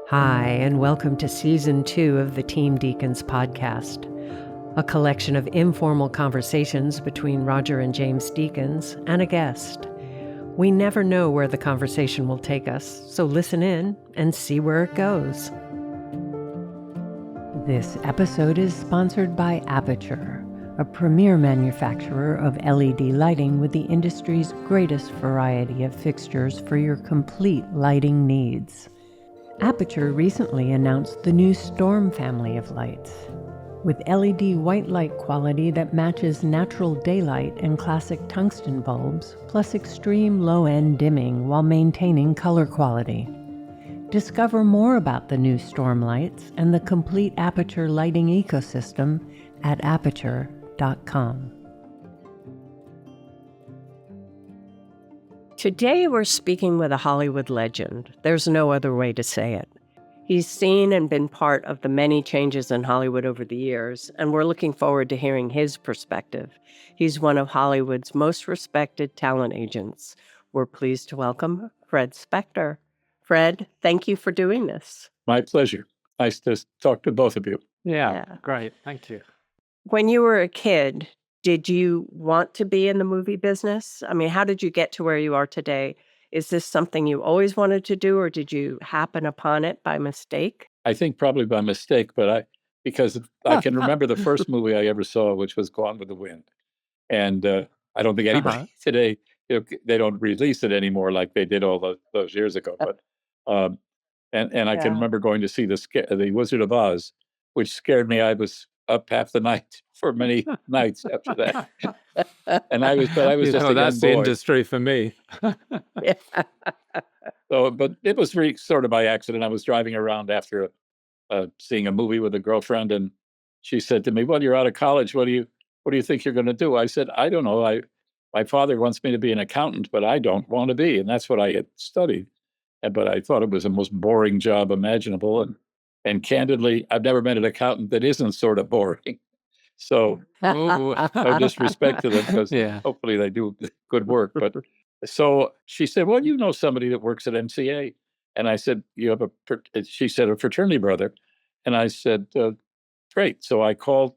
Hi, and welcome to Season 2 of the Team Deakins Podcast, a collection of informal conversations between Roger and James Deakins and a guest. We never know where the conversation will take us, so listen in and see where it goes. This episode is sponsored by Aperture, a premier manufacturer of LED lighting with the industry's greatest variety of fixtures for your complete lighting needs. Aperture recently announced the new Storm family of lights. With LED white light quality that matches natural daylight and classic tungsten bulbs, plus extreme low-end dimming while maintaining color quality. Discover more about the new Storm lights and the complete Aperture lighting ecosystem at aperture.com. Today we're speaking with a Hollywood legend. There's no other way to say it. He's seen and been part of the many changes in Hollywood over the years, and we're looking forward to hearing his perspective. He's one of Hollywood's most respected talent agents. We're pleased to welcome Fred Specktor. Fred, thank you for doing this. My pleasure. Nice to talk to both of you. Yeah, great. Thank you. When you were a kid, did you want to be in the movie business? I mean, how did you get to where you are today? Is this something you always wanted to do, or did you happen upon it by mistake? I think probably by mistake, because I can remember the first movie I ever saw, which was Gone with the Wind. And I don't think anybody today, they don't release it anymore like they did all those years ago. But and I can remember going to see the Wizard of Oz, which scared me. I was up half the night for many nights after that. And I was just a young that's the boy. industry for me. So, but it was really sort of by accident. I was driving around after seeing a movie with a girlfriend, and she said to me, "Well, you're out of college. What do you think you're going to do?" I said, "I don't know. My father wants me to be an accountant, but I don't want to be." And that's what I had studied. But I thought it was the most boring job imaginable. And candidly, I've never met an accountant that isn't sort of boring. So no disrespect to them, because hopefully they do good work. But so she said, "Well, you know somebody that works at MCA." And I said, she said, "A fraternity brother." And I said, "Great." So I called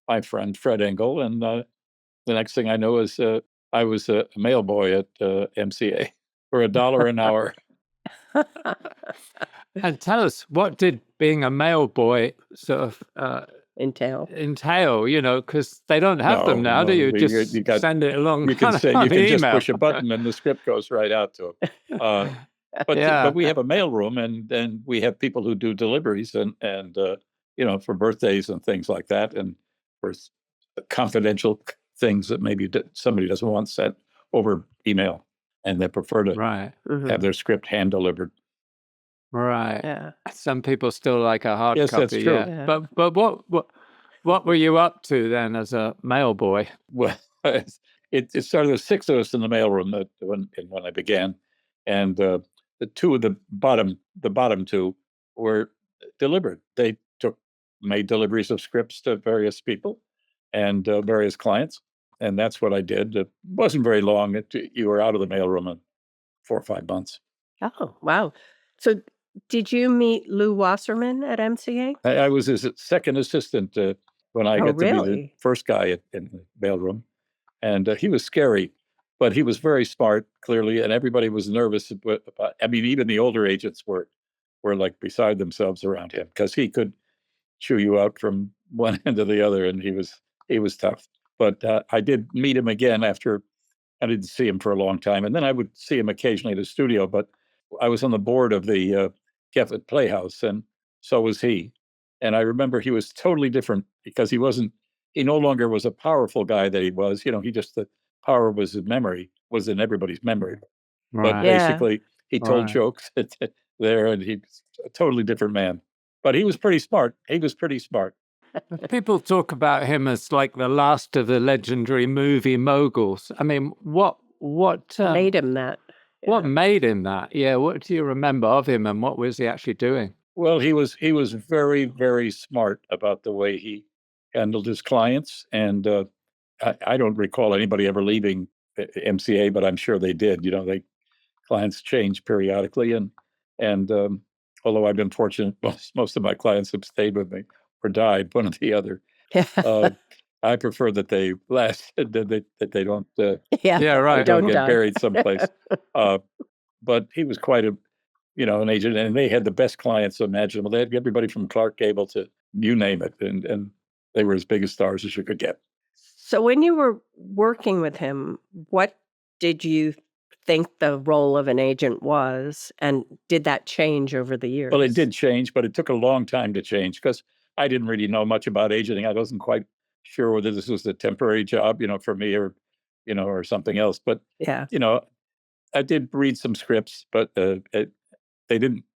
my friend, Fred Engel. And the next thing I know is I was a mail boy at MCA for $1 an hour. And tell us, what did being a mail boy sort of entail? Because they don't have them now, do you? You send it along. You can just push a button and the script goes right out to them. But we have a mailroom, and we have people who do deliveries and for birthdays and things like that, and for confidential things that maybe somebody doesn't want sent over email, and they prefer to have their script hand delivered. Right. Yeah. Some people still like a hard yes, copy. That's true. Yeah. But what were you up to then as a mail boy? Well, it started with 6 of us in the mailroom when I began, and the bottom two were delivered. They made deliveries of scripts to various people and various clients, and that's what I did. It wasn't very long. You were out of the mailroom in 4 or 5 months. Oh, wow. So did you meet Lew Wasserman at MCA? I was his second assistant when I got to be the first guy in the mailroom. And he was scary, but he was very smart, clearly, and everybody was nervous. Even the older agents were like beside themselves around him, because he could chew you out from one end to the other, and he was tough. But I did meet him again after I didn't see him for a long time. And then I would see him occasionally at the studio, but I was on the board of the Geffen Playhouse, and so was he. And I remember he was totally different, because he no longer was a powerful guy that he was. The power was in everybody's memory. Right. But basically, he told jokes there, and he's a totally different man. But he was pretty smart. People talk about him as like the last of the legendary movie moguls. I mean, what made him that? What made him that? Yeah, what do you remember of him, and what was he actually doing? Well, he was very, very smart about the way he handled his clients, and I don't recall anybody ever leaving MCA, but I'm sure they did. Clients change periodically, and although I've been fortunate, most of my clients have stayed with me or died, one or the other. I prefer that they last, that they don't. Right. Don't get buried someplace. But he was quite an agent, and they had the best clients imaginable. They had everybody from Clark Gable to you name it, and they were as big as stars as you could get. So when you were working with him, what did you think the role of an agent was, and did that change over the years? Well, it did change, but it took a long time to change because I didn't really know much about agenting. I wasn't quite sure whether this was a temporary job, for me or something else. But I did read some scripts, but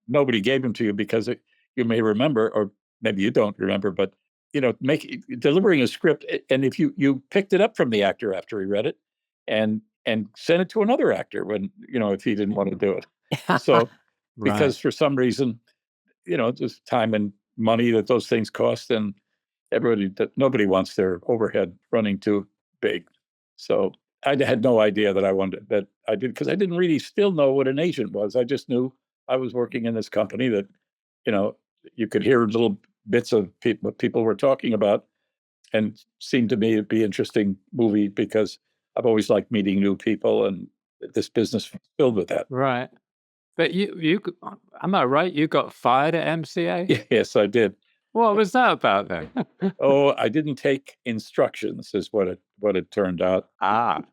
nobody gave them to you because you may remember, or maybe you don't remember, but delivering a script, and if you picked it up from the actor after he read it, and sent it to another actor when if he didn't want to do it. So because for some reason, just time and money that those things cost, and nobody wants their overhead running too big. So I had no idea that I did, because I didn't really still know what an agent was. I just knew I was working in this company that, you could hear little bits of what people were talking about, and seemed to me to be interesting movie because I've always liked meeting new people, and this business filled with that. Right. But you am I right? You got fired at MCA? Yes, I did. What was that about then? I didn't take instructions, is what it turned out.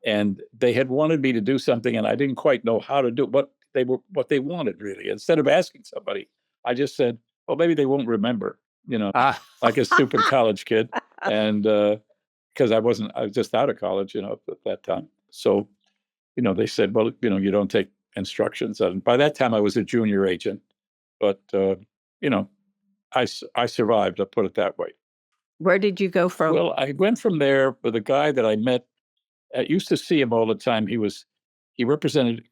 And they had wanted me to do something, and I didn't quite know how to do what they wanted really. Instead of asking somebody, I just said, "Well, maybe they won't remember," like a stupid college kid, and because I was just out of college, at that time. So, they said, "Well, you don't take instructions." And by that time, I was a junior agent, but I survived, I'll put it that way. Where did you go from? Well, I went from there with a guy that I met. I used to see him all the time. He represented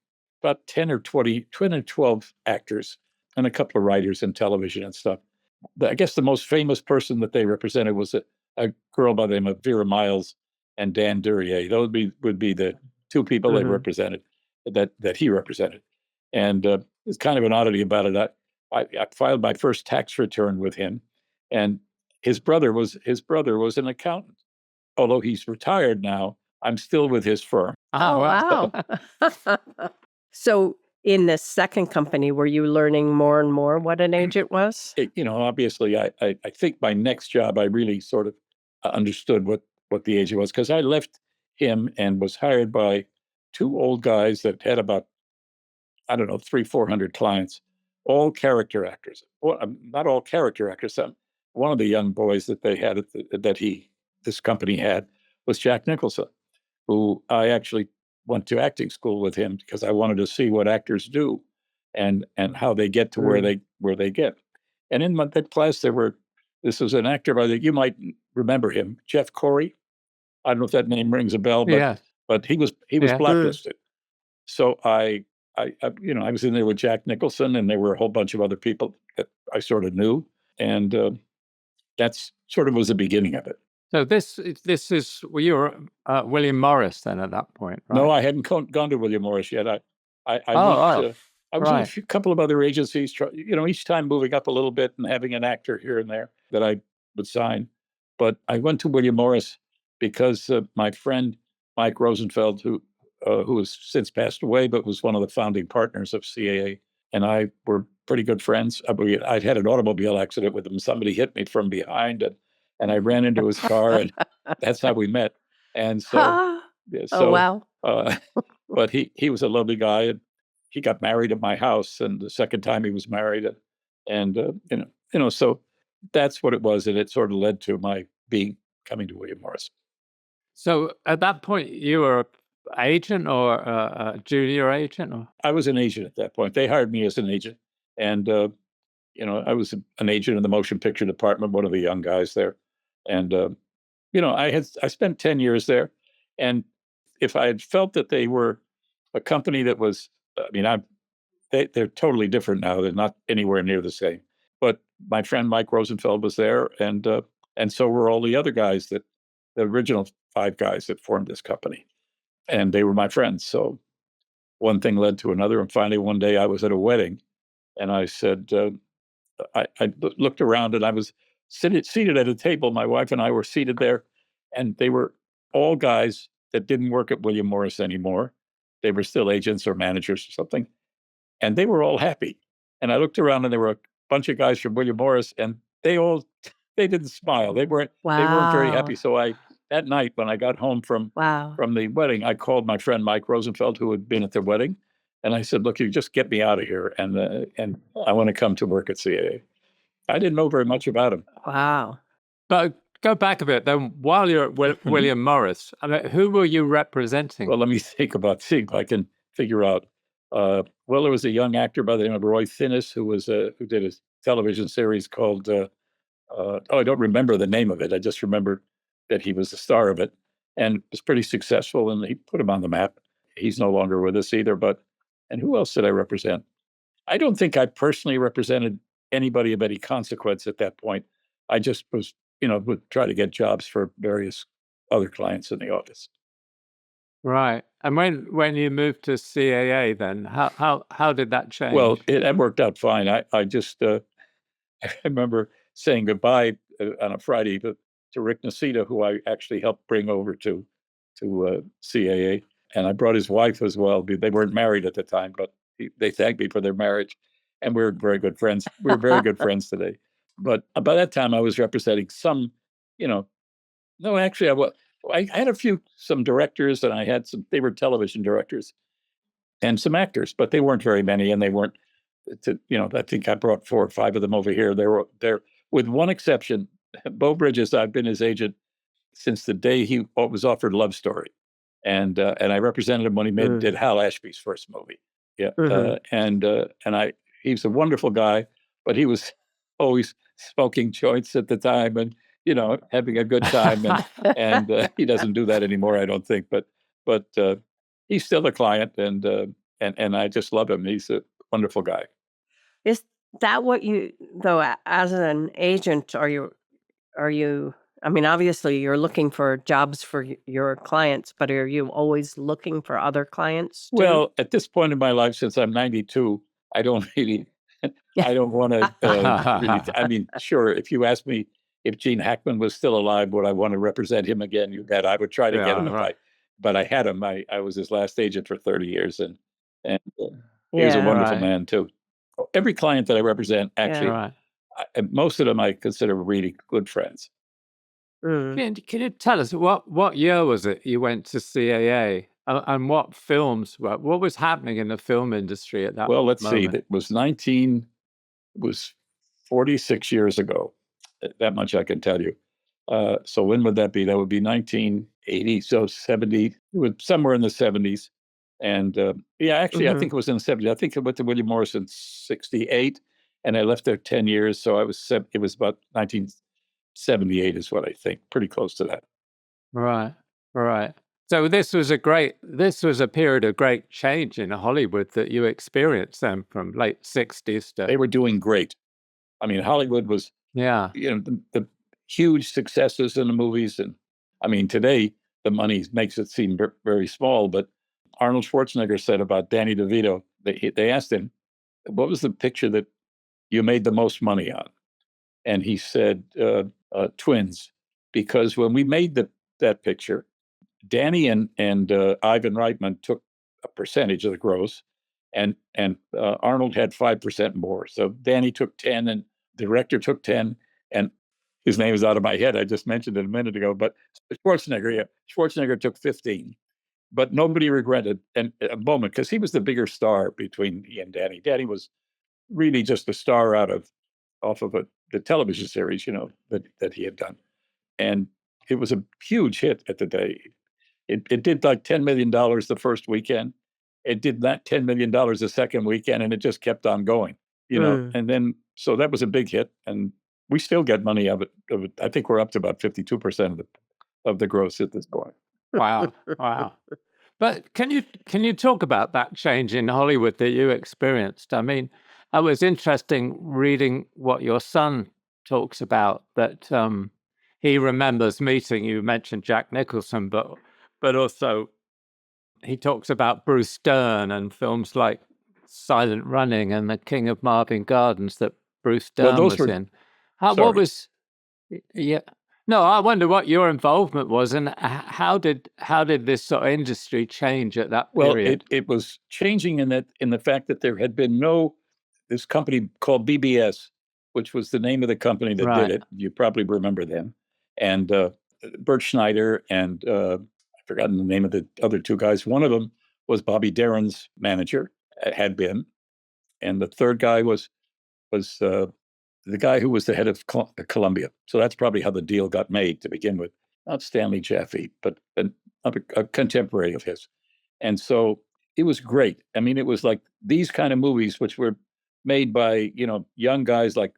about 10 or 12 actors and a couple of writers in television and stuff. I guess the most famous person that they represented was a girl by the name of Vera Miles and Dan Duryea. Those would be the two people they represented, that he represented. And it's kind of an oddity about it. I filed my first tax return with him, and his brother was an accountant. Although he's retired now, I'm still with his firm. Oh, wow. So in the second company, were you learning more and more what an agent was? Obviously, I think my next job, I really sort of understood what the agent was, because I left him and was hired by two old guys that had about, 300-400 clients, all character actors. Well, not all character actors. One of the young boys that they had this company had was Jack Nicholson, who I actually went to acting school with him because I wanted to see what actors do and how they get to where they get. And in that class, this was an actor you might remember him, Jeff Corey. I don't know if that name rings a bell, but he was blacklisted. So I was in there with Jack Nicholson, and there were a whole bunch of other people that I sort of knew, and that's sort of was the beginning of it. So this is, you were William Morris then at that point, right? No, I hadn't gone to William Morris yet. I was in a couple of other agencies, each time moving up a little bit and having an actor here and there that I would sign. But I went to William Morris because my friend Mike Rosenfeld, who has since passed away, but was one of the founding partners of CAA, and I were pretty good friends. I'd had an automobile accident with him. Somebody hit me from behind, and I ran into his car, and that's how we met. And so, oh, wow. But he was a lovely guy, and he got married at my house, and the second time he was married, and so that's what it was, and it sort of led to my coming to William Morris. So at that point, you were an agent or a junior agent? Or? I was an agent at that point. They hired me as an agent, and I was an agent in the motion picture department, one of the young guys there, and I spent 10 years there, and if I had felt that they were a company that was, they're totally different now. They're not anywhere near the same. But my friend Mike Rosenfeld was there, and so were all the other guys, the original 5 guys that formed this company, and they were my friends. So one thing led to another, and finally one day I was at a wedding, and I said, I looked around and I was seated at a table. My wife and I were seated there, and they were all guys that didn't work at William Morris anymore. They were still agents or managers or something, and they were all happy. And I looked around and there were a bunch of guys from William Morris, and they didn't smile. They weren't very happy. Wow. So that night when I got home from Wow. the wedding, I called my friend Mike Rosenfeld, who had been at their wedding, and I said, "Look, you just get me out of here, and I want to come to work at CAA." I didn't know very much about him. Wow. But go back a bit. Then, while you're at William Morris, I mean, who were you representing? Well, let me see if I can figure out. Well, there was a young actor by the name of Roy Finnis who did a television series called. I don't remember the name of it. I just remember that he was the star of it and was pretty successful, and he put him on the map. He's no longer with us either. And who else did I represent? I don't think I personally represented anybody of any consequence at that point. I just was, would try to get jobs for various other clients in the office. Right. And when you moved to CAA, then how did that change? Well, it worked out fine. I just I remember saying goodbye on a Friday to Rick Nacita, who I actually helped bring over to CAA, and I brought his wife as well. They weren't married at the time, but they thanked me for their marriage, and we're very good friends. We're very good friends today. But by that time, I was representing some, no, actually, I had some directors, and I had they were television directors, and some actors, but they weren't very many, and they weren't. I think I brought 4 or 5 of them over here. They were there, with one exception. Beau Bridges, I've been his agent since the day he was offered Love Story, and I represented him when he did Hal Ashby's first movie. Yeah, he was a wonderful guy, but he was always smoking joints at the time, and having a good time, and he doesn't do that anymore, I don't think. But he's still a client, and I just love him. He's a wonderful guy. Is that what you, though, as an agent, are you, I mean, obviously you're looking for jobs for your clients, but are you always looking for other clients too? Well, at this point in my life, since I'm 92, I don't really, I don't want to really, I mean, sure, if you ask me if Gene Hackman was still alive, would I want to represent him again? You bet. I would try to get him but I had him. I was his last agent for 30 years, and he was a wonderful man too. Every client that I represent, actually, most of them I consider really good friends. Can you tell us what year was it you went to CAA, and what films? What was happening in the film industry at that? Well, let's moment? see. It was 46 years ago. That much I can tell you. So when would that be? That would be 1980. So 70. It was somewhere in the 70s. And actually, I think it was in the 70s. I think I went to William Morris in 68, and I left there 10 years. So it was about 1978 is what I think. Pretty close to that. Right. So this was a period of great change in Hollywood that you experienced then, from late 60s to... They were doing great. I mean, Hollywood was, the huge successes in the movies. And I mean, today, the money makes it seem very small. But Arnold Schwarzenegger said about Danny DeVito, they asked him, what was the picture that you made the most money on? And he said, Twins. Because when we made that picture, Danny and Ivan Reitman took a percentage of the gross, and Arnold had 5% more. So Danny took 10, and the director took 10, and his name is out of my head. I just mentioned it a minute ago, but Schwarzenegger took 15. But nobody regretted a moment, because he was the bigger star between he and Danny. Danny was really just a star off of the television series, that he had done, and it was a huge hit at the day. It did like $10 million the first weekend. It did not $10 million the second weekend, and it just kept on going, And then, so that was a big hit, and we still get money of it. I think we're up to about 52% of the gross at this point. Wow. But can you talk about that change in Hollywood that you experienced? I mean, it was interesting reading what your son talks about, that he remembers meeting, you mentioned Jack Nicholson, but also he talks about Bruce Dern and films like Silent Running and The King of Marvin Gardens that Bruce Well, Dern those was were in. What sorry. was? Yeah. No, I wonder what your involvement was, and how did this sort of industry change at that Well, period? it was changing in the fact that there had been this company called BBS, which was the name of the company that did Right. it. You probably remember them. And Bert Schneider and I've forgotten the name of the other two guys. One of them was Bobby Darin's manager, had been, and the third guy was the guy who was the head of Columbia. So that's probably how the deal got made to begin with. Not Stanley Jaffe, but a contemporary of his. And so it was great. I mean, it was like these kind of movies, which were made by, young guys like,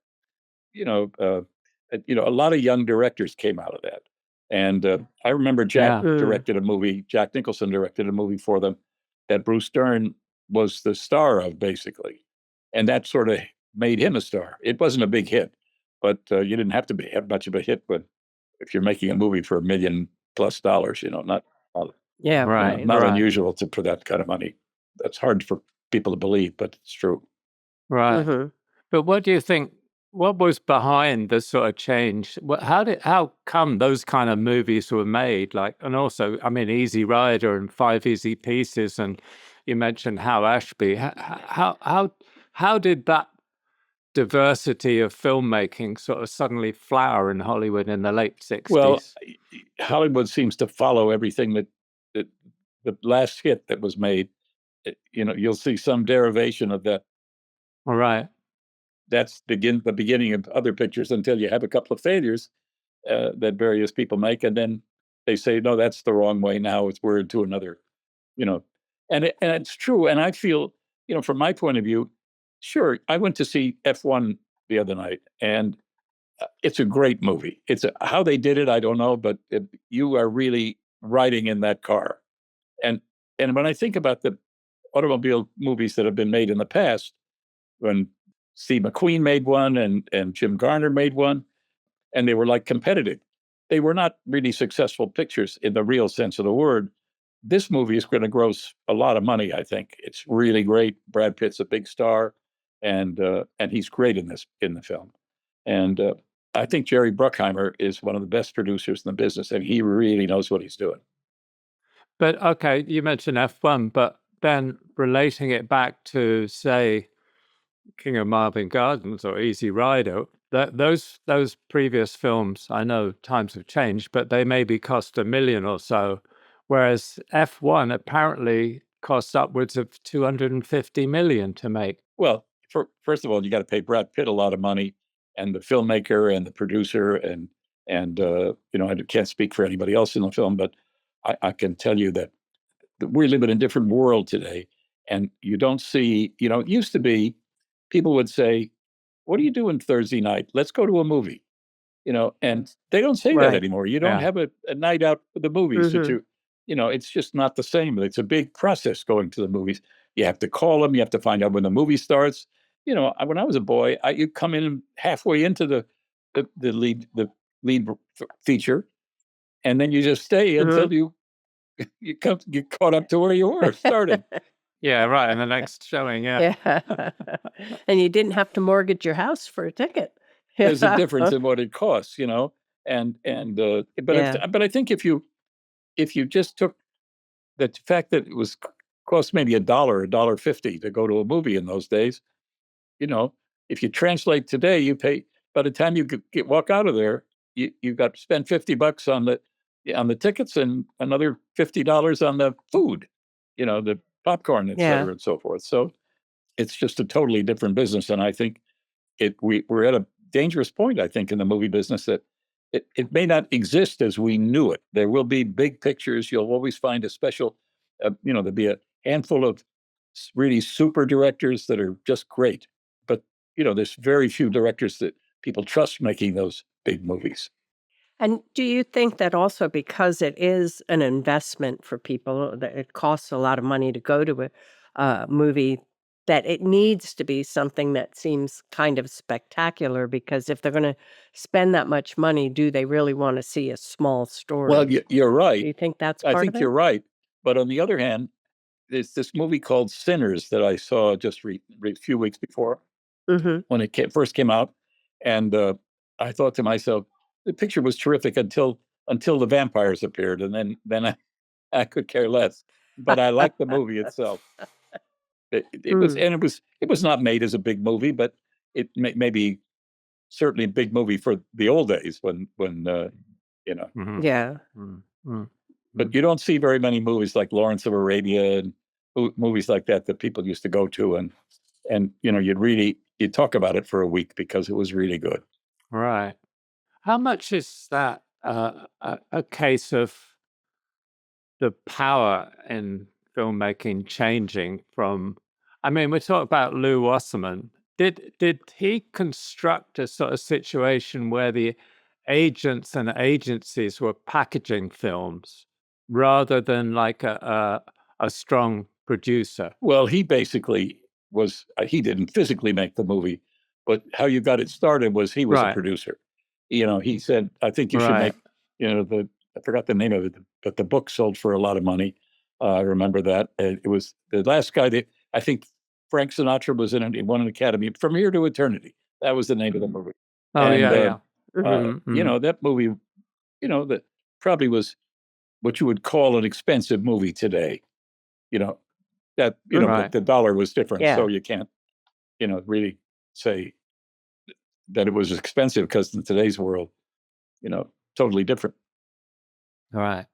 a lot of young directors came out of that. And I remember Jack Nicholson directed a movie for them that Bruce Dern was the star of, basically. And that sort of made him a star. It wasn't a big hit, but you didn't have to have much of a hit if you're making a movie for $1 million+ not unusual for that kind of money. That's hard for people to believe, but it's true. Right. Mm-hmm. But what do you think? What was behind the sort of change? How come those kind of movies were made? And also, I mean, Easy Rider and Five Easy Pieces, and you mentioned Hal Ashby. How did that diversity of filmmaking sort of suddenly flower in Hollywood in the late 60s? Well, Hollywood seems to follow everything that the last hit that was made. You'll see some derivation of that. All right. That's the beginning of other pictures until you have a couple of failures that various people make, and then they say, no, that's the wrong way. Now we're into another, and it's true. And I feel, from my point of view, sure, I went to see F1 the other night, and it's a great movie. How they did it, I don't know, but you are really riding in that car. And when I think about the automobile movies that have been made in the past, when Steve McQueen made one and Jim Garner made one, and they were like competitive. They were not really successful pictures in the real sense of the word. This movie is going to gross a lot of money, I think. It's really great. Brad Pitt's a big star, and he's great in the film. And I think Jerry Bruckheimer is one of the best producers in the business, and he really knows what he's doing. But okay, you mentioned F1, but then relating it back to, say, King of Marvin Gardens or Easy Rider, those previous films, I know times have changed, but they maybe cost $1 million or so, whereas F1 apparently costs upwards of $250 million to make. Well, first of all, you got to pay Brad Pitt a lot of money, and the filmmaker and the producer, and I can't speak for anybody else in the film, but I can tell you that we live in a different world today, and you don't see, it used to be, people would say, what are you doing Thursday night? Let's go to a movie, and they don't say that anymore. You don't have a night out for the movies that it's just not the same. It's a big process going to the movies. You have to call them. You have to find out when the movie starts. When I was a boy, you come in halfway into the lead feature, and then you just stay until you get caught up to where you were started. Yeah, right. And the next showing, yeah. And you didn't have to mortgage your house for a ticket. There's a difference in what it costs, but I think if you just took the fact that it cost maybe $1, $1.50 to go to a movie in those days, if you translate today, you pay, by the time you walk out of there, you've got to spend $50 on the tickets and another $50 on the food, the popcorn, et cetera, and so forth. So it's just a totally different business. And I think we're at a dangerous point, I think, in the movie business, that it may not exist as we knew it. There will be big pictures. You'll always find a special, there'll be a handful of really super directors that are just great. But, there's very few directors that people trust making those big movies. And do you think that also because it is an investment for people, that it costs a lot of money to go to a movie, that it needs to be something that seems kind of spectacular? Because if they're going to spend that much money, do they really want to see a small story? Well, you're right. Do you think that's part of it? I think you're right. But on the other hand, there's this movie called Sinners that I saw just a few weeks before. when it first came out. And I thought to myself, the picture was terrific until the vampires appeared. And then I could care less. But I liked the movie itself. It was not made as a big movie, but it maybe certainly a big movie for the old days when Yeah. But you don't see very many movies like Lawrence of Arabia and movies like that people used to go to, and you'd talk about it for a week because it was really good. Right. How much is that a case of the power in filmmaking changing from? I mean, we talk about Lew Wasserman. Did he construct a sort of situation where the agents and agencies were packaging films rather than like a strong producer? Well, he basically was. He didn't physically make the movie, but how you got it started was he was a producer. He said, "I think you should make." I forgot the name of it, but the book sold for a lot of money. I remember that. It was the last guy that I think Frank Sinatra was in it. He won an Academy. From Here to Eternity. That was the name of the movie. Oh, and, yeah. That movie, that probably was what you would call an expensive movie today. But the dollar was different, so you can't, really say that it was expensive because in today's world, totally different. Right.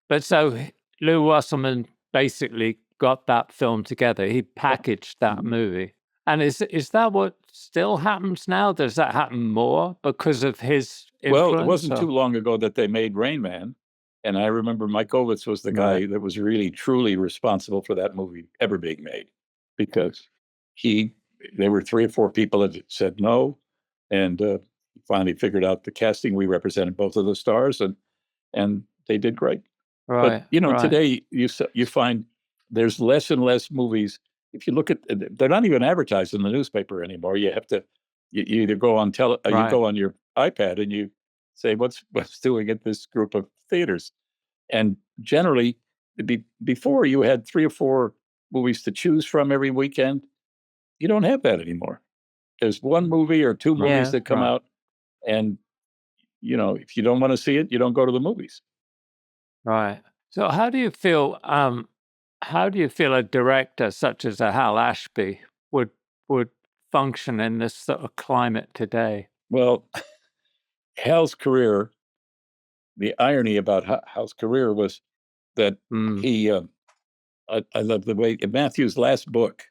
But so Lew Wasserman basically got that film together. He packaged that movie. And is that what still happens now? Does that happen more because of his influence? Well, it wasn't too long ago that they made Rain Man. And I remember Mike Ovitz was the guy that was really, truly responsible for that movie ever being made. Because there were 3 or 4 people that said no. And finally figured out the casting. We represented both of the stars and they did great. Right. But, today you find there's less and less movies. If you look at, they're not even advertised in the newspaper anymore. You have to, you either go on you go on your iPad and you say what's doing at this group of theaters, and generally, before you had 3 or 4 movies to choose from every weekend. You don't have that anymore. There's 1 movie or 2 movies that come out, and if you don't want to see it, you don't go to the movies. Right. So how do you feel? How do you feel a director such as a Hal Ashby would function in this sort of climate today? Well, Hal's career, the irony about Hal's career was that he, I love the way Matthew's last book,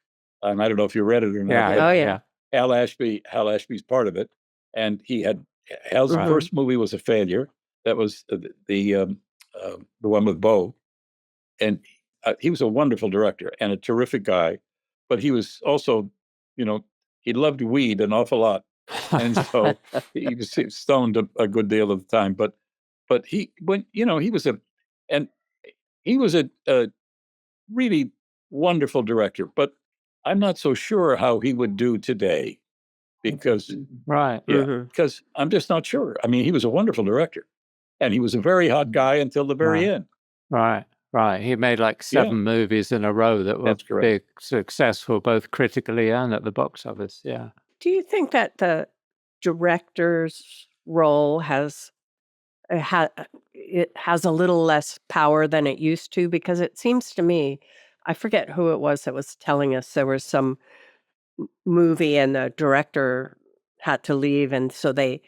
I don't know if you read it or not. Yeah. Hal Ashby's part of it. And Hal's first movie was a failure. That was the one with Bo. And he was a wonderful director and a terrific guy, but he was also, he loved weed an awful lot. And so he was stoned a good deal of the time, but he was a really wonderful director, but I'm not so sure how he would do today because because I'm just not sure. I mean, he was a wonderful director and he was a very hot guy until the very end. Right. He made like 7 movies in a row that were big, successful, both critically and at the box office. Yeah. Do you think that the director's role has a little less power than it used to? Because it seems to me, I forget who it was that was telling us there was some movie and the director had to leave, and so they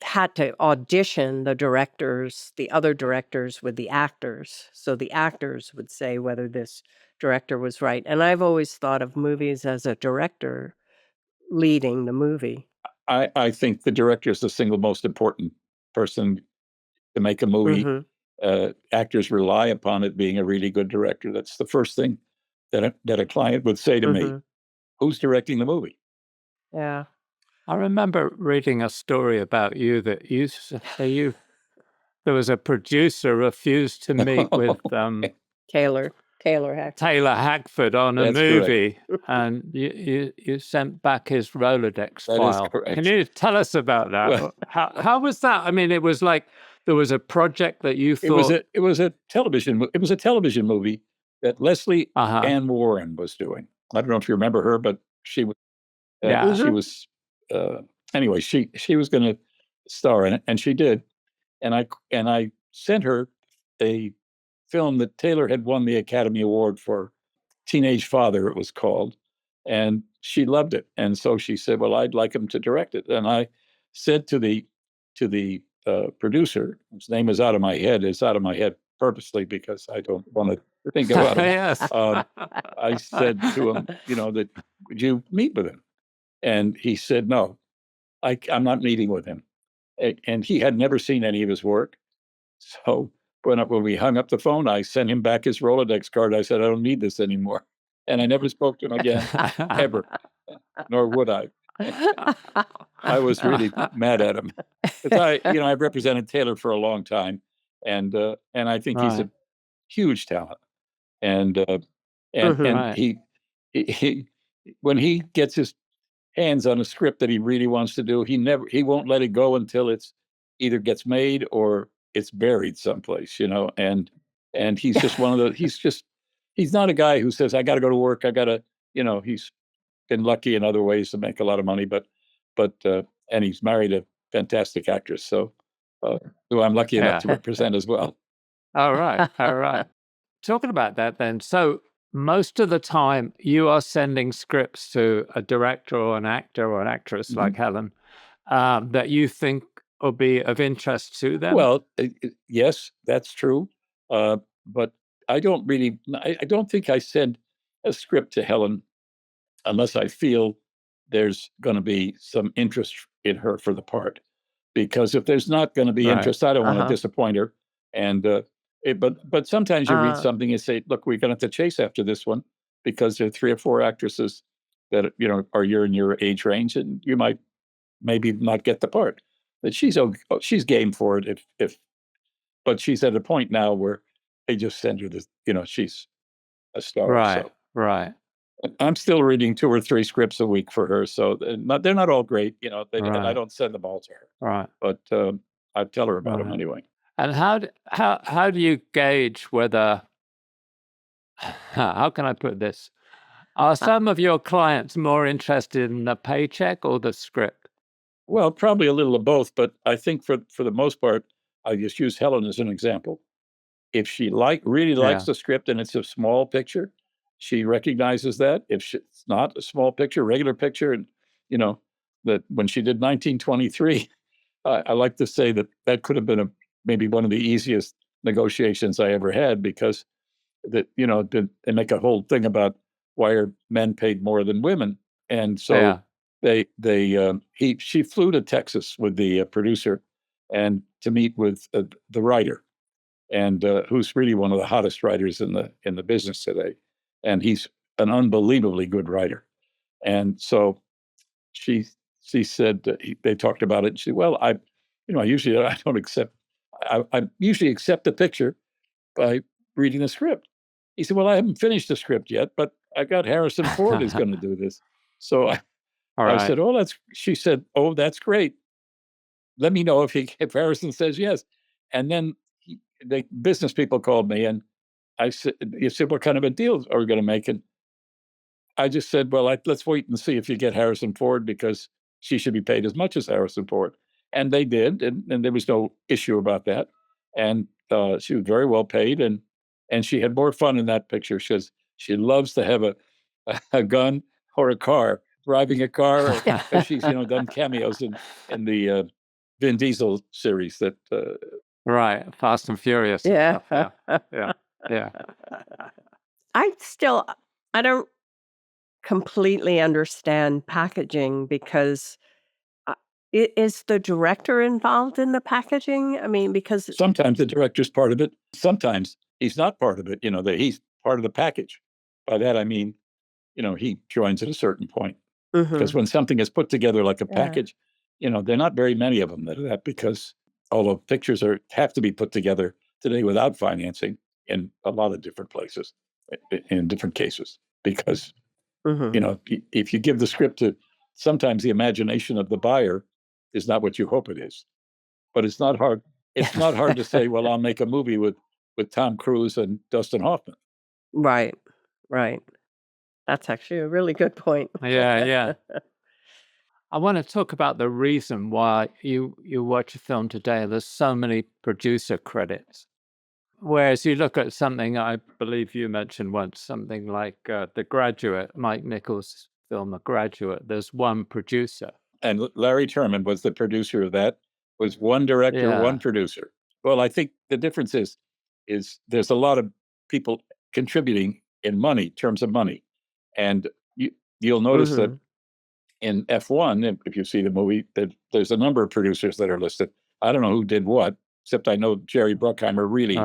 had to audition the other directors with the actors. So the actors would say whether this director was right. And I've always thought of movies as a director leading the movie. I think the director is the single most important person to make a movie. Actors rely upon it being a really good director. That's the first thing that a client would say to me. Who's directing the movie? Yeah. I remember reading a story about you that there was a producer refused to meet with Taylor Hackford on a movie, and you sent back his Rolodex file. Can you tell us about that? Well, how was that? I mean, it was like there was a project that you thought it was a television movie that Leslie Ann Warren was doing. I don't know if you remember her, but she was Yeah. She was anyway. She was going to star in it, and she did. And I sent her a film that Taylor had won the Academy Award for, Teenage Father, it was called, and she loved it. And so she said, "Well, I'd like him to direct it." And I said to the producer, whose name is out of my head. It's out of my head purposely because I don't want to think about it. Yes. I said to him, that would you meet with him? And he said, "No, I'm not meeting with him." And he had never seen any of his work. So when we hung up the phone, I sent him back his Rolodex card. I said, "I don't need this anymore." And I never spoke to him again, ever, nor would I. I was really mad at him. I've represented Taylor for a long time, and I think he's a huge talent. And he when he gets his hands on a script that he really wants to do, he won't let it go until it's either gets made or it's buried someplace, and he's just one of the he's not a guy who says, "I got to go to work. I got to," he's been lucky in other ways to make a lot of money, but and he's married a fantastic actress, so who I'm lucky enough to represent as well. All right. Talking about that then, so most of the time you are sending scripts to a director or an actor or an actress like Helen that you think will be of interest to them? Well, yes, that's true. But I don't think I send a script to Helen unless I feel there's going to be some interest in her for the part. Because if there's not going to be interest, I don't want to disappoint her. And but sometimes you read something and say, "Look, we're going to have to chase after this one because there are 3 or 4 actresses that are in your age range, and you might maybe not get the part." But she's game for it but she's at a point now where they just send her this. She's a star. Right. I'm still reading 2 or 3 scripts a week for her, so they're not all great, and I don't send them all to her. Right. But I tell her about them anyway. And how do you gauge whether? How can I put this? Are some of your clients more interested in the paycheck or the script? Well, probably a little of both, but I think for the most part, I just use Helen as an example. If she really likes the script and it's a small picture, she recognizes that. If it's not a small picture, regular picture, and that when she did 1923, I like to say that could have been maybe one of the easiest negotiations I ever had, because they make a whole thing about why are men paid more than women, and so she flew to Texas with the producer and to meet with the writer, and who's really one of the hottest writers in the business today, and he's an unbelievably good writer. And so she said they talked about it. And she said, "Well, I usually accept the picture by reading the script." He said, "Well, I haven't finished the script yet, but I got Harrison Ford is going to do this." So I said, "Oh, she said, "Oh, that's great. Let me know if Harrison says yes." And then the business people called me, and I said, "You said, what kind of a deal are we going to make?" And I just said, "Well, let's wait and see if you get Harrison Ford, because she should be paid as much as Harrison Ford." And they did, and there was no issue about that. And she was very well paid, and she had more fun in that picture. She loves to have a gun or a car, driving a car. Or she's done cameos in the Vin Diesel series that. Fast and Furious. Yeah. Yeah. I don't completely understand packaging, because is the director involved in the packaging? I mean, because sometimes the director's part of it. Sometimes he's not part of it. He's part of the package. By that I mean, he joins at a certain point. Because when something is put together like a package, there are not very many of them that are that, because although pictures have to be put together today without financing in a lot of different places, in different cases, because if you give the script to, sometimes the imagination of the buyer is not what you hope it is. But it's not hard. It's not hard to say, "Well, I'll make a movie with Tom Cruise and Dustin Hoffman." Right. That's actually a really good point. Yeah. I want to talk about the reason why you watch a film today and there's so many producer credits. Whereas you look at something, I believe you mentioned once, something like The Graduate, Mike Nichols' film, The Graduate, there's one producer. And Larry Terman was the producer of that, was one director, one producer. Well, I think the difference is there's a lot of people contributing in terms of money. And you'll notice that in F1, if you see the movie, there's a number of producers that are listed. I don't know who did what, except I know Jerry Bruckheimer really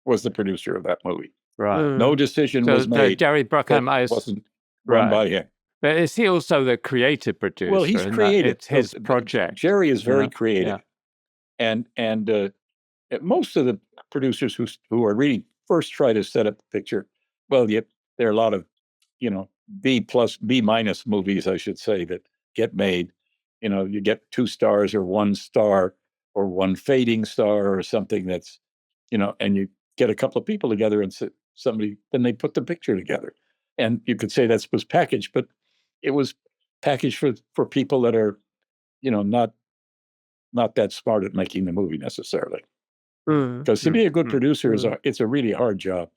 was the producer of that movie. Right. No decision was made. Jerry Bruckheimer wasn't run by him. But is he also the creative producer? Well, he's creative. It's his project. Jerry is very creative. Yeah. And most of the producers who are really first try to set up the picture, well, there are a lot of, B+, B- movies, I should say, that get made. You get 2 stars or 1 star or 1 fading star or something that's, and you get a couple of people together and then they put the picture together. And you could say that was packaged, but it was packaged for people that are, not that smart at making the movie necessarily. Because to be a good producer it's a really hard job.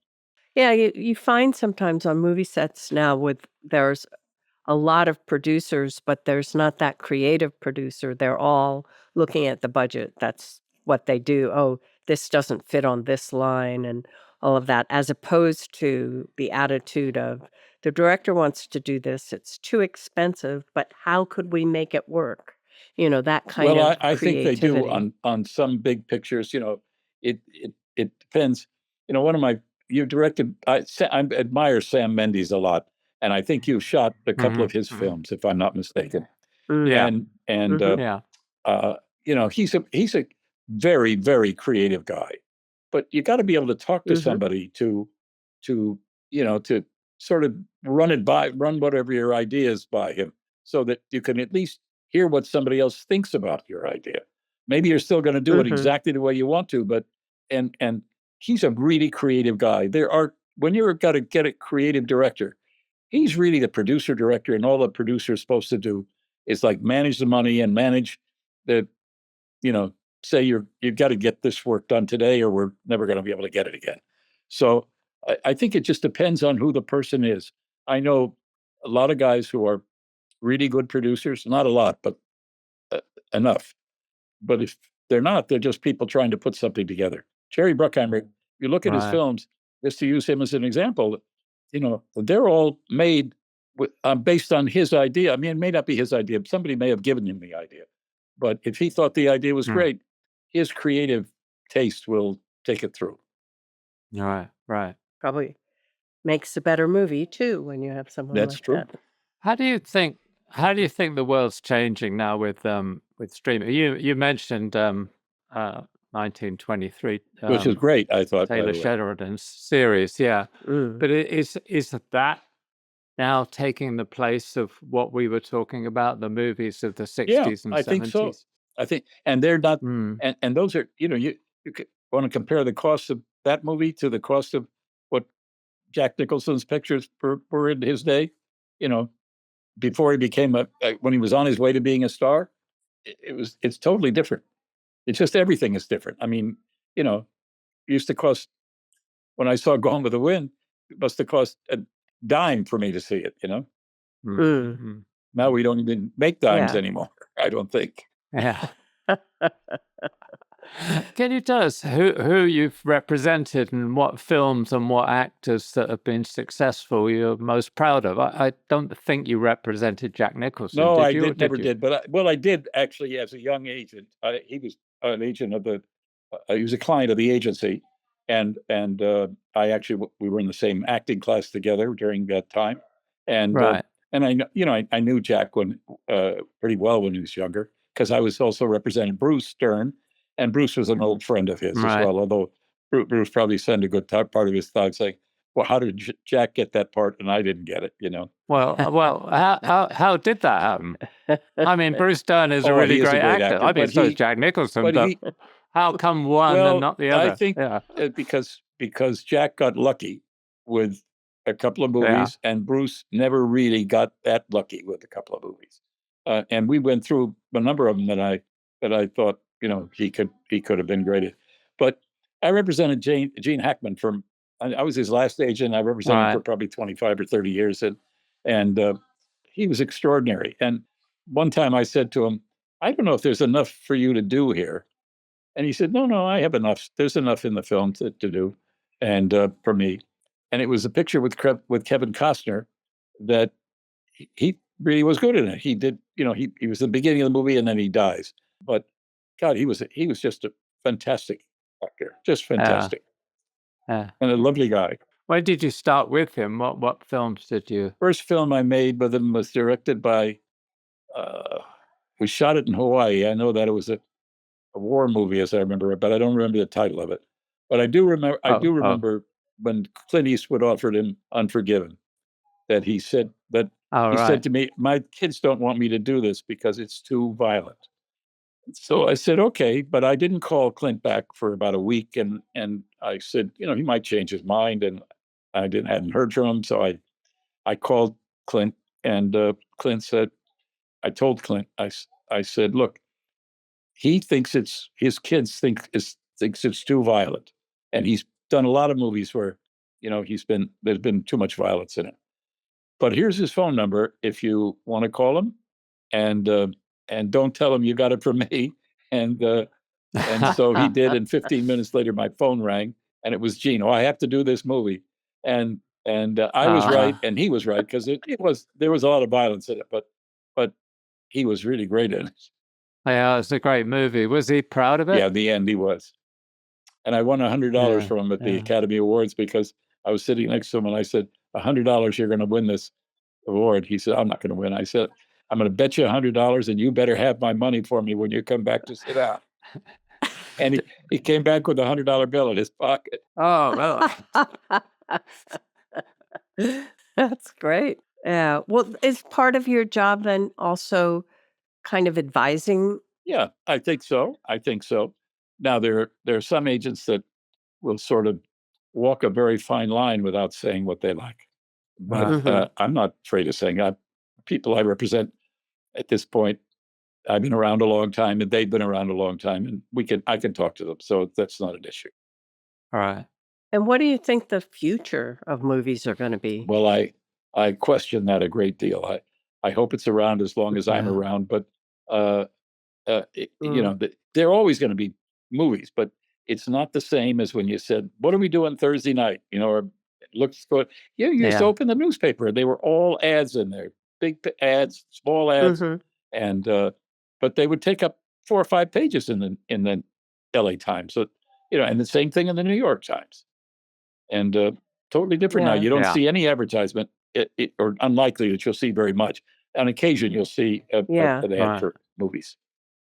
Yeah, you find sometimes on movie sets now there's a lot of producers, but there's not that creative producer. They're all looking at the budget. That's what they do. Oh, this doesn't fit on this line and all of that, as opposed to the attitude of the director wants to do this. It's too expensive, but how could we make it work? That kind of Well, I think they do on some big pictures. It depends. You directed. I admire Sam Mendes a lot, and I think you shot a couple of his films, if I'm not mistaken. Yeah. He's a very, very creative guy, but you got to be able to talk to somebody to sort of run whatever your ideas by him, so that you can at least hear what somebody else thinks about your idea. Maybe you're still going to do it exactly the way you want to, but and he's a really creative guy. When you've got to get a creative director, he's really the producer director, and all the producer is supposed to do is like manage the money and manage the, say you've got to get this work done today or we're never going to be able to get it again. So I think it just depends on who the person is. I know a lot of guys who are really good producers, not a lot, but enough. But if they're not, they're just people trying to put something together. Jerry Bruckheimer, you look at his films, just to use him as an example, they're all made based on his idea. I mean, it may not be his idea. Somebody may have given him the idea. But if he thought the idea was great, his creative taste will take it through. Right. Probably makes a better movie too when you have someone That's like true. that. How do you think the world's changing now with streaming? You mentioned 1923, which is great, I thought. Taylor Sheridan's series, but is that now taking the place of what we were talking about, the movies of the 60s and 70s? I think so. And they're not, and those are, you want to compare the cost of that movie to the cost of what Jack Nicholson's pictures were in his day, before he became when he was on his way to being a star. It's totally different. It's just everything is different. I mean, it used to cost, when I saw Gone with the Wind, it must have cost a dime for me to see it, Now we don't even make dimes anymore, I don't think. Yeah. Can you tell us who you've represented and what films and what actors that have been successful you're most proud of? I don't think you represented Jack Nicholson. No, did you? Never did. But I did actually as a young agent. He was an agent of he was a client of the agency, and I actually we were in the same acting class together during that time, and I knew Jack pretty well when he was younger, because I was also representing Bruce Stern. And Bruce was an old friend of his as well, although Bruce probably spent a good part of his time saying, well, how did Jack get that part and I didn't get it, Well, how did that happen? I mean, Bruce Stern is a really great actor. I mean, so is Jack Nicholson, but how come one and not the other? I think because Jack got lucky with a couple of movies, and Bruce never really got that lucky with a couple of movies. and we went through a number of them that I thought, he could have been great at. But I represented Gene Hackman I was his last agent. I represented him for probably 25 or 30 years, and he was extraordinary. And one time I said to him, I don't know if there's enough for you to do here. And he said, no, I have enough. There's enough in the film to do, and for me. And it was a picture with Kevin Costner that he really was good in it. He did, he was the beginning of the movie, and then he dies. But God, he was just a fantastic actor, just fantastic, and a lovely guy. Where did you start with him? What films did you? First film I made with him was directed by. We shot it in Hawaii. I know that it was a war movie, as I remember it, but I don't remember the title of it. But I do remember. I do remember when Clint Eastwood offered him Unforgiven, that he said said to me, "My kids don't want me to do this because it's too violent." So I said, "Okay," but I didn't call Clint back for about a week, and I said, he might change his mind, and I hadn't heard from him, so I called Clint, and Clint said, I told Clint, I said, look, he thinks his kids thinks it's too violent, and he's done a lot of movies where there's been too much violence in it. But here's his phone number if you want to call him, and don't tell him you got it from me. And so he did, and 15 minutes later my phone rang, and it was Gene. I have to do this movie, and I was right, and he was right, because there was a lot of violence in it, but he was really great in it. Yeah, it's a great movie. Was he proud of it? Yeah, in the end he was. And I won $100 from him at the Academy Awards, because I was sitting next to him, and I said, $100, you're going to win this award. He said, I'm not going to win. I said, I'm going to bet you $100, and you better have my money for me when you come back to sit down. And he came back with a $100 bill in his pocket. Oh, well. That's great. Yeah. Well, is part of your job then also kind of advising? Yeah, I think so. Now, there are some agents that will sort of walk a very fine line without saying what they like. But I'm not afraid of saying people I represent at this point, I've been around a long time, and they've been around a long time, and I can talk to them. So that's not an issue. All right. And what do you think the future of movies are going to be? Well, I question that a great deal. I hope it's around as long as I'm around, but there are always going to be movies, but it's not the same as when you said, what are we doing Thursday night? Or it looks good. You used to open the newspaper. They were all ads in there, big ads, small ads. And, but they would take up 4 or 5 pages in the LA Times. So, and the same thing in the New York Times. And totally different now. You don't see any advertisement, or unlikely that you'll see very much. On occasion, you'll see an ad for movies.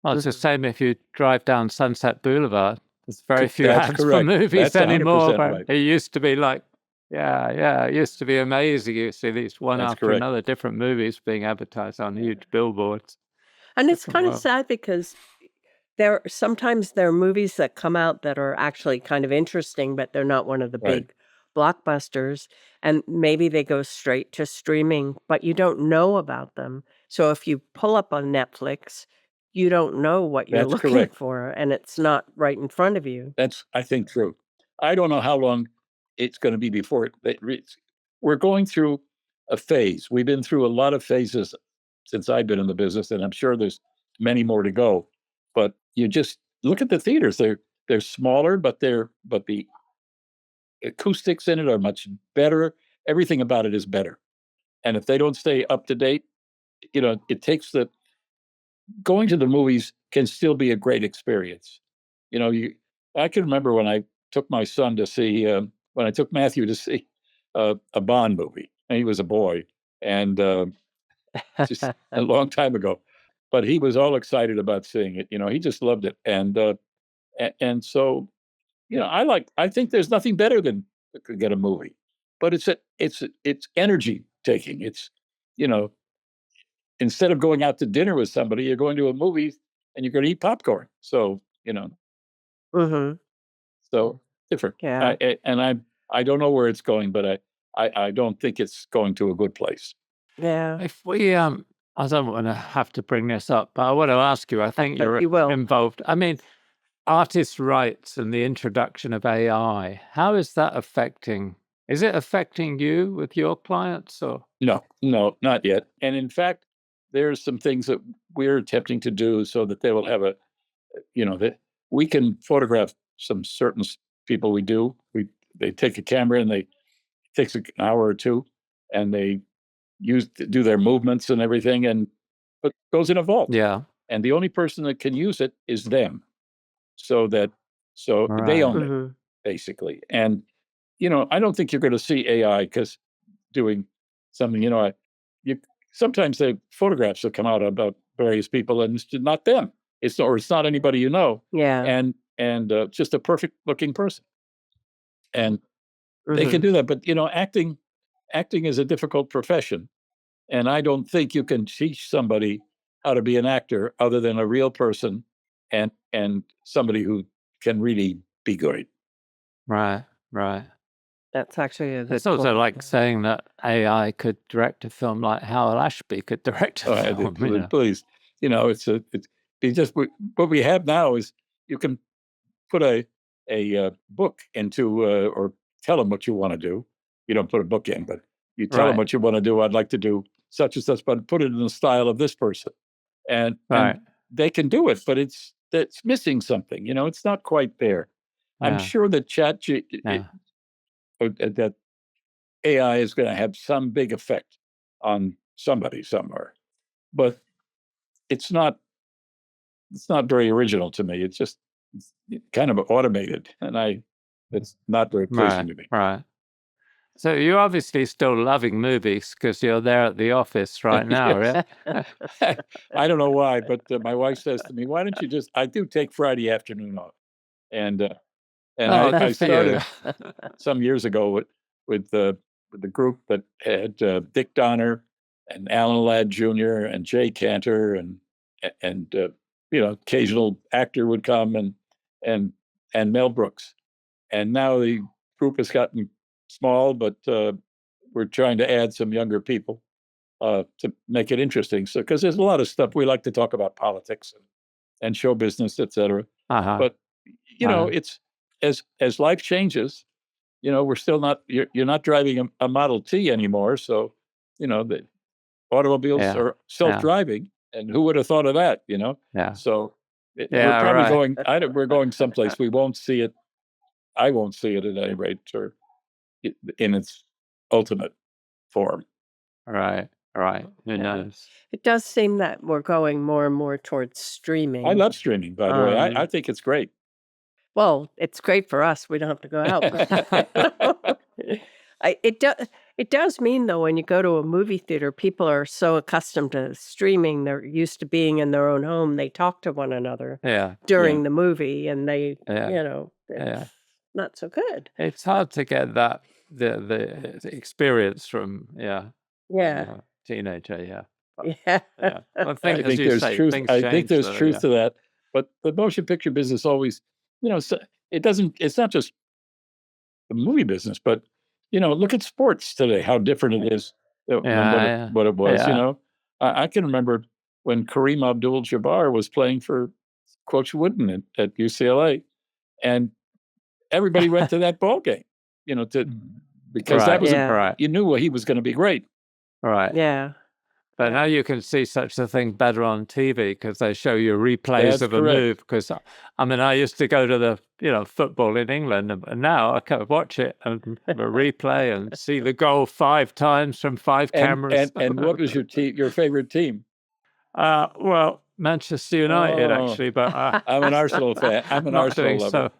Well, it's the same if you drive down Sunset Boulevard. There's very few ads for movies anymore. But it used to be like, it used to be amazing. You see these one after another different movies being advertised on huge billboards. And it's kind of sad, because sometimes there are movies that come out that are actually kind of interesting, but they're not one of the big blockbusters, and maybe they go straight to streaming, but you don't know about them. So if you pull up on Netflix, you don't know what you're looking for, and it's not right in front of you. That's, I think, true. I don't know how long it's going to be before we're going through a phase. We've been through a lot of phases since I've been in the business, and I'm sure there's many more to go. But you just look at the theaters; they're smaller, but the acoustics in it are much better. Everything about it is better. And if they don't stay up to date, it takes going to the movies can still be a great experience. I can remember when I took my son to see, when I took Matthew to see a Bond movie, and he was a boy, and just a long time ago, but he was all excited about seeing it. He just loved it. And so, I think there's nothing better than to get a movie, but it's energy taking. It's, instead of going out to dinner with somebody, you're going to a movie and you're going to eat popcorn. So, so different. Yeah. I don't know where it's going, but I don't think it's going to a good place. Yeah. If we I don't want to have to bring this up, but I want to ask you, I think you're You will. involved. I mean, artists' rights and the introduction of AI, how is that affecting? Is it affecting you with your clients or? No, not yet. And in fact, there's some things that we're attempting to do so that they will have that we can photograph some certain people we do. They take a camera and it takes an hour or two, and they do their movements and everything, and it goes in a vault. Yeah. And the only person that can use it is them. So they Right. own it, basically. And, I don't think you're going to see AI doing something, sometimes the photographs will come out about various people and it's not them. It's not anybody you know. Yeah. And just a perfect looking person. And they can do that. But, acting is a difficult profession. And I don't think you can teach somebody how to be an actor other than a real person and somebody who can really be good. Right. That's actually a good It's also point. like saying that AI could direct a film like Howell Ashby could direct a film. Please, what we have now is you can put a book into or tell them what you want to do. You don't put a book in, but you tell them what you want to do. I'd like to do such and such, but put it in the style of this person, and they can do it, but it's missing something. It's not quite there. Yeah. I'm sure that that AI is going to have some big effect on somebody somewhere, but it's not very original to me. It's just kind of automated, and it's not very pleasing to me. Right. So you're obviously still loving movies because you're there at the office right now, right? I don't know why, but my wife says to me, "Why don't you just?" I do take Friday afternoon off, and I started some years ago with the group that had Dick Donner and Alan Ladd Jr. and Jay Cantor and occasional actor would come and Mel Brooks, and now the group has gotten small, but we're trying to add some younger people to make it interesting. So, because there's a lot of stuff we like to talk about, politics and show business, etc. But it's as life changes, we're still not. You're not driving a Model T anymore, so the automobiles are self-driving, and who would have thought of that? Yeah. So we're probably going. We're going someplace we won't see it. I won't see it at any rate, or in its ultimate form. Right. Who knows? It does seem that we're going more and more towards streaming. I love streaming, by the way. I think it's great. Well, it's great for us. We don't have to go out. It does mean, though, when you go to a movie theater, people are so accustomed to streaming. They're used to being in their own home. They talk to one another during the movie, and they, it's not so good. It's hard to get that the experience from teenager. I think there's truth. I think there's truth to that. But the motion picture business always, it's not just the movie business, but look at sports today, how different it is than what it was. I can remember when Kareem Abdul-Jabbar was playing for Coach Wooden at UCLA, and everybody went to that ball game, because that was you knew he was going to be great. Right. Yeah. But now you can see such a thing better on TV because they show you replays of a move. Because I used to go to the football in England, and now I can watch it and a replay and see the goal 5 times from 5 cameras. And what was your favorite team? Well, Manchester United actually, but I'm an Arsenal fan. I'm an Arsenal lover. So.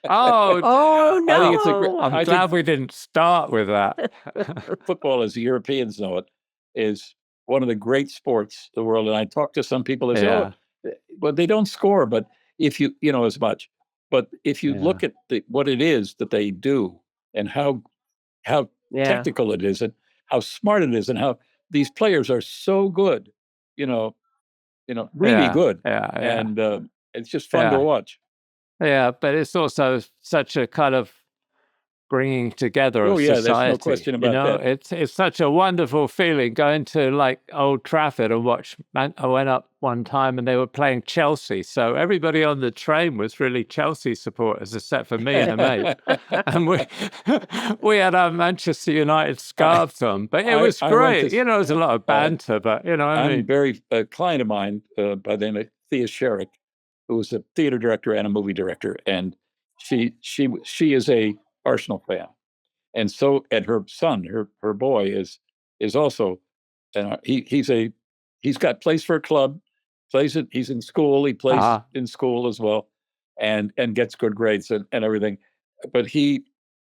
Oh no! I think I'm glad we didn't start with that. Football, as the Europeans know it, is one of the great sports in the world. And I talk to some people that say, well, they don't score, but if as much. But if you look at what it is that they do and how technical it is and how smart it is and how these players are so good, really good. And it's just fun to watch. Yeah, but it's also such a kind of bringing together Oh, of yeah, society. there's no question about that. It's such a wonderful feeling going to like Old Trafford and watch. I went up one time and they were playing Chelsea, so everybody on the train was really Chelsea supporters, except for me and a mate. And we had our Manchester United scarves on, but it was great. There was a lot of banter, but a client of mine by the name of Thea Sherrick, who was a theater director and a movie director, and she is a Arsenal fan, and her son, her boy is also, he's plays for a club, he's in school, he plays in school as well, and gets good grades and everything. But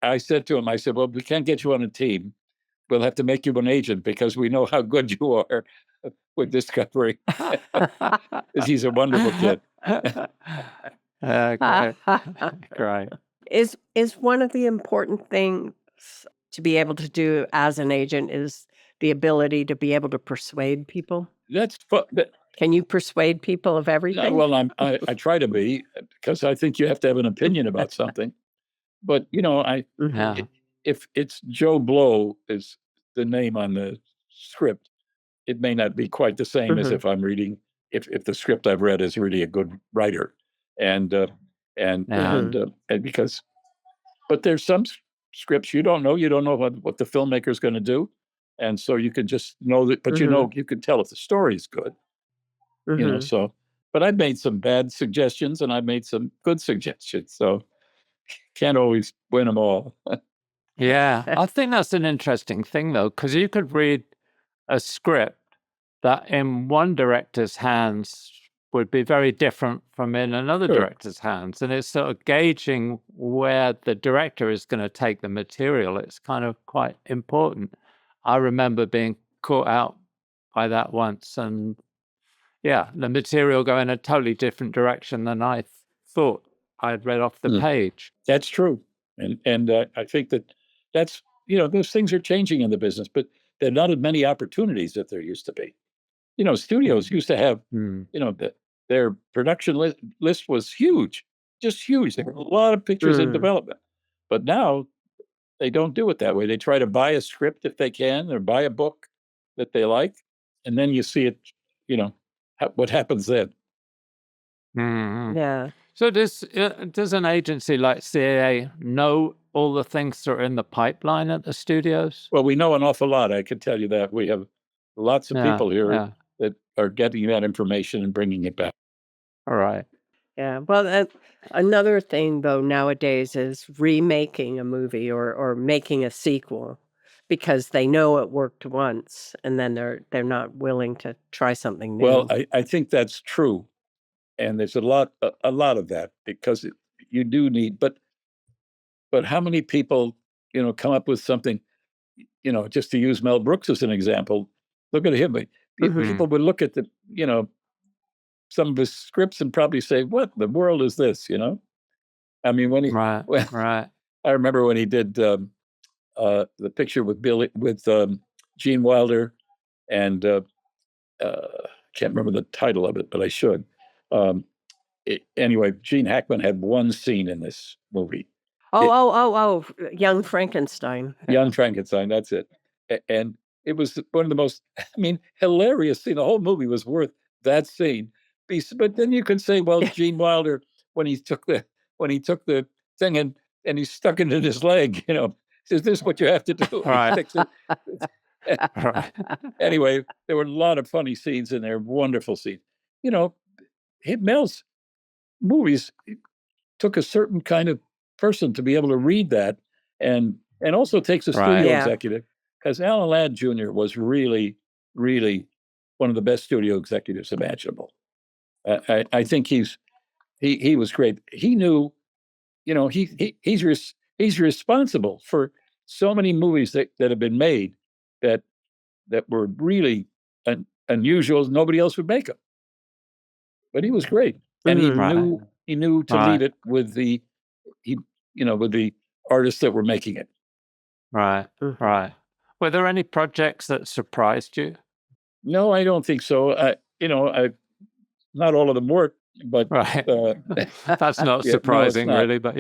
I said to him, well, we can't get you on a team. We'll have to make you an agent because we know how good you are with discovery. He's a wonderful kid. Great. Is one of the important things to be able to do as an agent is the ability to be able to persuade people? Can you persuade people of everything? Well, I try to be, because I think you have to have an opinion about something. But if it's Joe Blow is the name on the script, it may not be quite the same as if I'm reading. If the script I've read is really a good writer, but there's some scripts you don't know what the filmmaker is going to do, and so you can just know that. But you can tell if the story is good. So. But I've made some bad suggestions and I've made some good suggestions, so can't always win them all. Yeah, I think that's an interesting thing though, because you could read a script that in one director's hands would be very different from in another director's hands. And it's sort of gauging where the director is going to take the material. It's kind of quite important. I remember being caught out by that once, and the material going a totally different direction than I thought I had read off the page. That's true. And I think that's, those things are changing in the business, but there are not as many opportunities that there used to be. Studios used to have, their production list was huge, just huge. There were a lot of pictures in development. But now they don't do it that way. They try to buy a script if they can, or buy a book that they like, and then you see it, what happens then. Mm-hmm. Yeah. So does an agency like CAA know all the things that are in the pipeline at the studios? Well, we know an awful lot. I can tell you that. We have lots of people here that are getting that information and bringing it back. All right. Yeah. Well, another thing though nowadays is remaking a movie or making a sequel because they know it worked once, and then they're not willing to try something new. Well, I think that's true. And there's a lot of that, because you do need, but how many people, come up with something, just to use Mel Brooks as an example, look at him. People would look at some of his scripts and probably say, what the world is this, I mean, when he, right. I remember when he did the picture with Gene Wilder, and can't remember the title of it, but I should. Anyway, Gene Hackman had one scene in this movie. Young Frankenstein. Young Frankenstein, that's it. And it was one of the most, hilarious scene. The whole movie was worth that scene. But then you can say, well, Gene Wilder, when he took the thing and he stuck it in his leg, says, this is what you have to do. Right. Right. Anyway, there were a lot of funny scenes in there, wonderful scenes. Mel's movies took a certain kind of person to be able to read that, and also takes a studio executive, because Alan Ladd Jr. was really, really one of the best studio executives imaginable. I think he was great. He knew, he's responsible for so many movies that have been made that were really unusual. Nobody else would make them. But he was great, and he knew to leave it with the artists that were making it. Right. Were there any projects that surprised you? No, I don't think so. Not all of them worked, but that's not surprising, really. But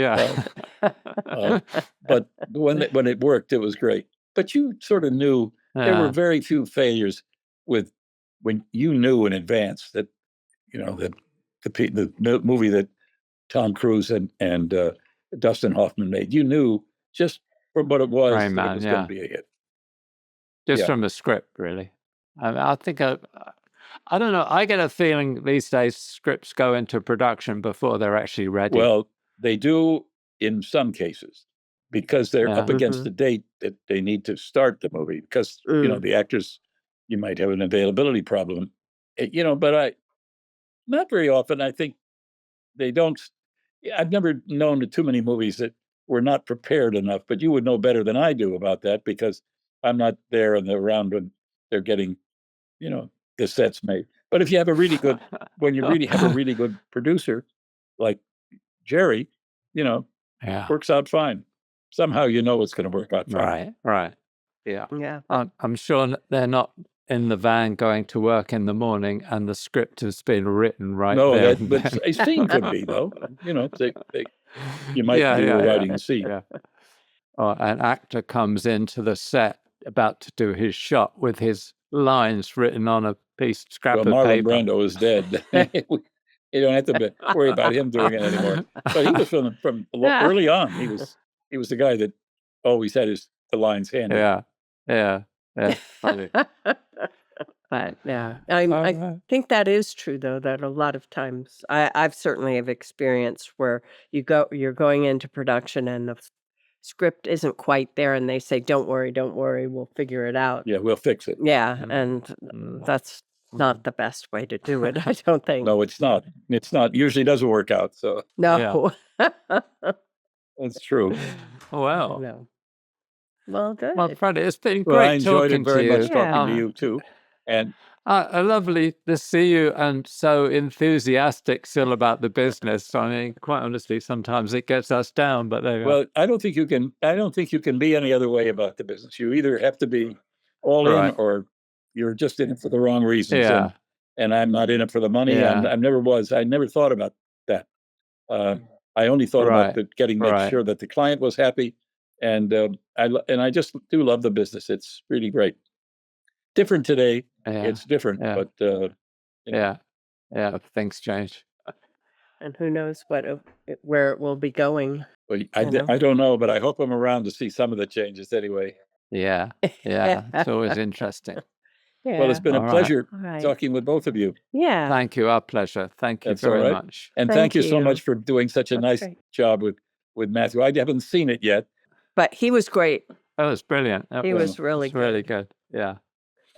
But when it worked, it was great. But you sort of knew there were very few failures when you knew in advance that, that the movie that Tom Cruise and Dustin Hoffman made, you knew just from what it was, that it was going to be a hit. Just from the script, really. I think, I don't know, I get a feeling these days scripts go into production before they're actually ready. Well, they do in some cases, because they're up against the date that they need to start the movie, because, the actors, you might have an availability problem, but not very often, I think they don't. I've never known too many movies that were not prepared enough, but you would know better than I do about that, because I'm not there around when they're getting, the sets made. But if you have when you really have a really good producer like Jerry, works out fine. Somehow it's going to work out fine. Right. Yeah. Yeah. I'm sure they're not in the van going to work in the morning and the script has been written right there. No, but a scene could be, though. You might be writing a scene. Yeah. Or an actor comes into the set about to do his shot with his lines written on a scrap of Marlon paper. Brando is dead. You don't have to worry about him doing it anymore. But he was from early on. He was the guy that always had the lines handy. Yeah. Funny. But I think that is true, though, that a lot of times I've certainly have experienced where you're going into production and the script isn't quite there, and they say, don't worry, we'll figure it out. Yeah, we'll fix it. Yeah, and that's not the best way to do it, I don't think. No, it's not. It's not. Usually doesn't work out. So no. That's true. Wow. No. Well, good. Well, Fred, it's been great I enjoyed talking it very to you. much talking to you too. And lovely to see you, and so enthusiastic still about the business. I mean, quite honestly, sometimes it gets us down, but there you well, I don't think you can be any other way about the business. You either have to be all in, or you're just in it for the wrong reasons. Yeah. And I'm not in it for the money. Yeah. I never was. I never thought about that. I only thought about make sure that the client was happy. And I just do love the business. It's really great. Different today. Yeah. It's different, but things change. And who knows where it will be going. Well, I don't know, but I hope I'm around to see some of the changes anyway. Yeah. It's always interesting. Yeah. Well, it's been a pleasure right. talking with both of you. Yeah. Thank you. Our pleasure. Thank you very much. And thank you so much for doing such a nice job with Matthew. I haven't seen it yet. But he was great. That was brilliant. He was really good. Really good. Yeah.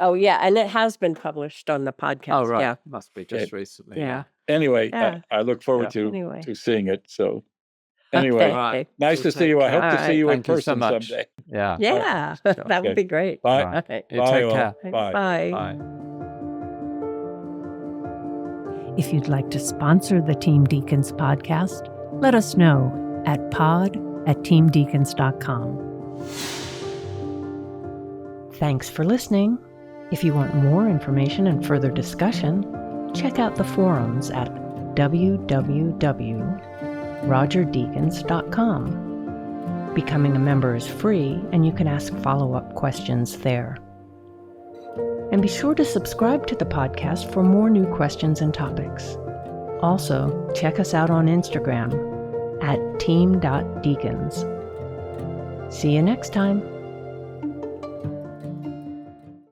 Oh, yeah. And it has been published on the podcast. Oh, right. Yeah. Must be just recently. Yeah. Anyway, I look forward to seeing it. So anyway, okay. Nice to see you. I hope to see you in person someday. Yeah. Yeah. That would be great. Bye. Right. Bye. Take care. Bye. Bye. If you'd like to sponsor the Team Deakins podcast, let us know at pod@teamdeakins.com. Thanks for listening. If you want more information and further discussion, check out the forums at www.rogerdeakins.com. Becoming a member is free, and you can ask follow-up questions there. And be sure to subscribe to the podcast for more new questions and topics. Also, check us out on Instagram at team.deakins. See you next time.